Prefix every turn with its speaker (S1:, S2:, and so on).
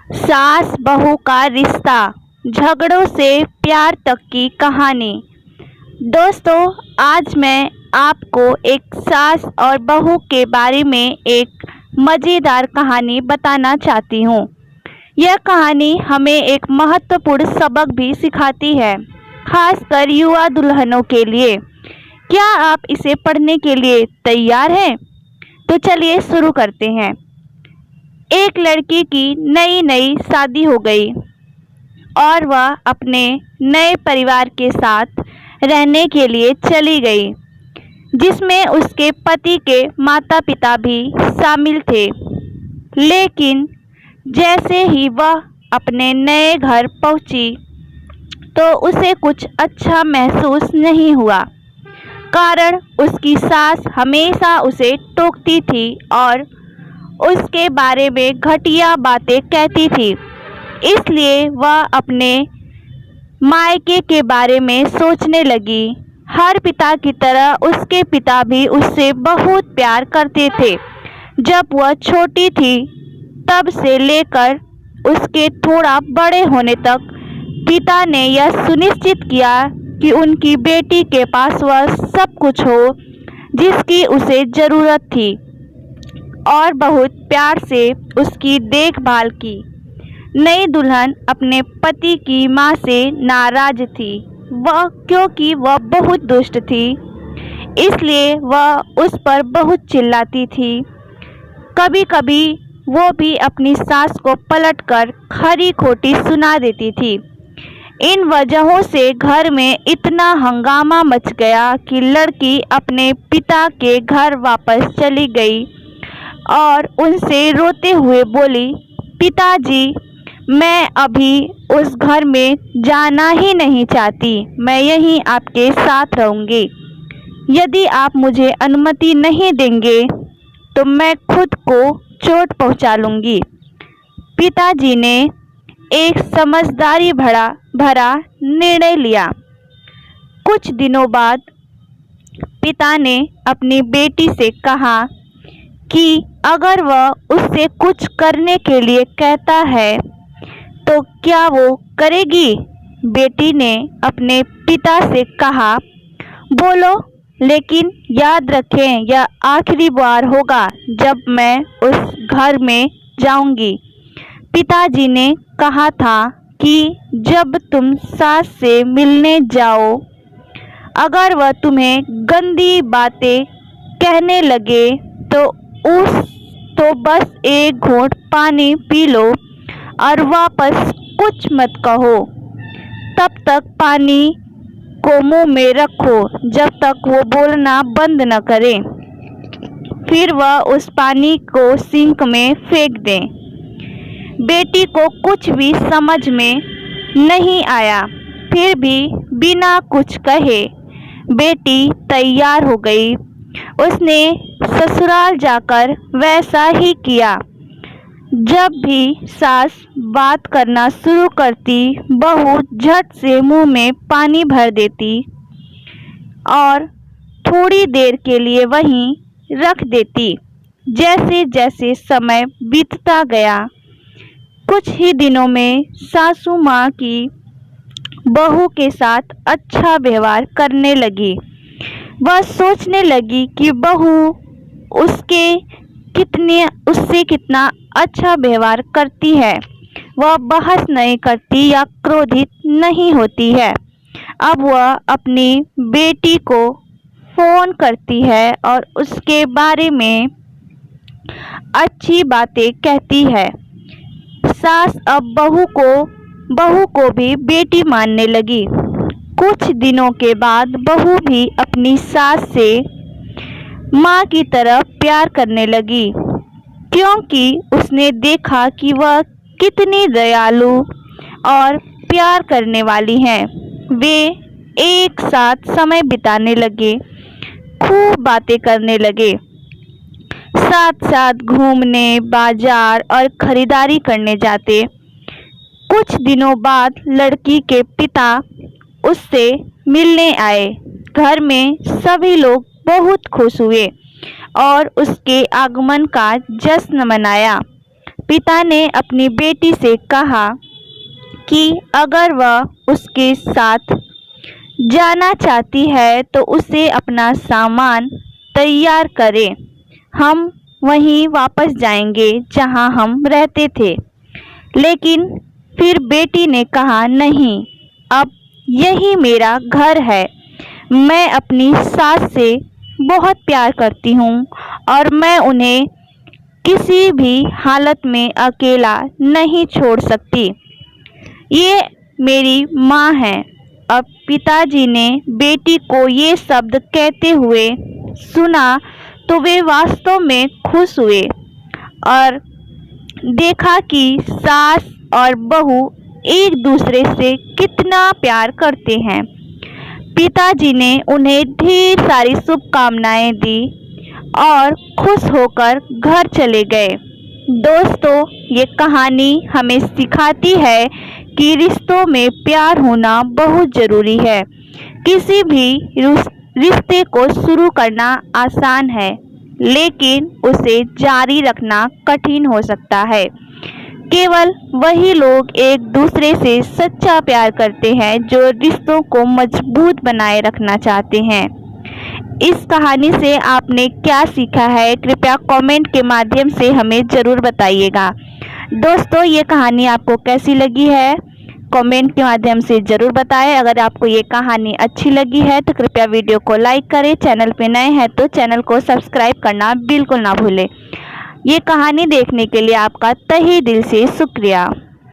S1: सास बहू का रिश्ता, झगड़ों से प्यार तक की कहानी। दोस्तों, आज मैं आपको एक सास और बहू के बारे में एक मज़ेदार कहानी बताना चाहती हूँ। यह कहानी हमें एक महत्वपूर्ण सबक भी सिखाती है, खासकर युवा दुल्हनों के लिए। क्या आप इसे पढ़ने के लिए तैयार हैं? तो चलिए शुरू करते हैं। एक लड़की की नई नई शादी हो गई और वह अपने नए परिवार के साथ रहने के लिए चली गई, जिसमें उसके पति के माता पिता भी शामिल थे। लेकिन जैसे ही वह अपने नए घर पहुंची तो उसे कुछ अच्छा महसूस नहीं हुआ, कारण उसकी सास हमेशा उसे टोकती थी और उसके बारे में घटिया बातें कहती थी। इसलिए वह अपने मायके के बारे में सोचने लगी। हर पिता की तरह उसके पिता भी उससे बहुत प्यार करते थे। जब वह छोटी थी तब से लेकर उसके थोड़ा बड़े होने तक पिता ने यह सुनिश्चित किया कि उनकी बेटी के पास वह सब कुछ हो जिसकी उसे ज़रूरत थी, और बहुत प्यार से उसकी देखभाल की। नई दुल्हन अपने पति की मां से नाराज थी, क्योंकि वह बहुत दुष्ट थी, इसलिए वह उस पर बहुत चिल्लाती थी। कभी कभी वो भी अपनी सास को पलटकर खरी खोटी सुना देती थी। इन वजहों से घर में इतना हंगामा मच गया कि लड़की अपने पिता के घर वापस चली गई और उनसे रोते हुए बोली, पिताजी, मैं अभी उस घर में जाना ही नहीं चाहती। मैं यहीं आपके साथ रहूँगी। यदि आप मुझे अनुमति नहीं देंगे तो मैं खुद को चोट पहुँचा लूँगी। पिताजी ने एक समझदारी भरा निर्णय लिया। कुछ दिनों बाद पिता ने अपनी बेटी से कहा कि अगर वह उससे कुछ करने के लिए कहता है तो क्या वो करेगी? बेटी ने अपने पिता से कहा, बोलो, लेकिन याद रखें यह आखिरी बार होगा जब मैं उस घर में जाऊंगी। पिताजी ने कहा था कि जब तुम सास से मिलने जाओ, अगर वह तुम्हें गंदी बातें कहने लगे तो बस एक घूंट पानी पी लो और वापस कुछ मत कहो। तब तक पानी को मुंह में रखो जब तक वो बोलना बंद न करे। फिर वह उस पानी को सिंक में फेंक दें। बेटी को कुछ भी समझ में नहीं आया, फिर भी बिना कुछ कहे बेटी तैयार हो गई। उसने ससुराल जाकर वैसा ही किया। जब भी सास बात करना शुरू करती, बहू झट से मुंह में पानी भर देती और थोड़ी देर के लिए वहीं रख देती। जैसे जैसे समय बीतता गया, कुछ ही दिनों में सासू माँ की बहू के साथ अच्छा व्यवहार करने लगी। वह सोचने लगी कि बहू उससे कितना अच्छा व्यवहार करती है। वह बहस नहीं करती या क्रोधित नहीं होती है। अब वह अपनी बेटी को फोन करती है और उसके बारे में अच्छी बातें कहती है। सास अब बहू को भी बेटी मानने लगी। कुछ दिनों के बाद बहू भी अपनी सास से माँ की तरह प्यार करने लगी, क्योंकि उसने देखा कि वह कितनी दयालु और प्यार करने वाली हैं। वे एक साथ समय बिताने लगे, खूब बातें करने लगे, साथ साथ घूमने, बाजार और खरीदारी करने जाते। कुछ दिनों बाद लड़की के पिता उससे मिलने आए। घर में सभी लोग बहुत खुश हुए और उसके आगमन का जश्न मनाया। पिता ने अपनी बेटी से कहा कि अगर वह उसके साथ जाना चाहती है तो उसे अपना सामान तैयार करे, हम वहीं वापस जाएंगे जहां हम रहते थे। लेकिन फिर बेटी ने कहा, नहीं, अब यही मेरा घर है। मैं अपनी सास से बहुत प्यार करती हूँ और मैं उन्हें किसी भी हालत में अकेला नहीं छोड़ सकती। ये मेरी माँ है। अब पिताजी ने बेटी को ये शब्द कहते हुए सुना तो वे वास्तव में खुश हुए और देखा कि सास और बहू एक दूसरे से कितना प्यार करते हैं। पिताजी ने उन्हें ढेर सारी शुभकामनाएं दी और खुश होकर घर चले गए। दोस्तों, ये कहानी हमें सिखाती है कि रिश्तों में प्यार होना बहुत ज़रूरी है। किसी भी रिश्ते को शुरू करना आसान है, लेकिन उसे जारी रखना कठिन हो सकता है। केवल वही लोग एक दूसरे से सच्चा प्यार करते हैं जो रिश्तों को मजबूत बनाए रखना चाहते हैं। इस कहानी से आपने क्या सीखा है, कृपया कमेंट के माध्यम से हमें ज़रूर बताइएगा। दोस्तों, ये कहानी आपको कैसी लगी है, कमेंट के माध्यम से ज़रूर बताएं। अगर आपको ये कहानी अच्छी लगी है तो कृपया वीडियो को लाइक करें। चैनल पे नए हैं तो चैनल को सब्सक्राइब करना बिल्कुल ना भूलें। ये कहानी देखने के लिए आपका तहे दिल से शुक्रिया।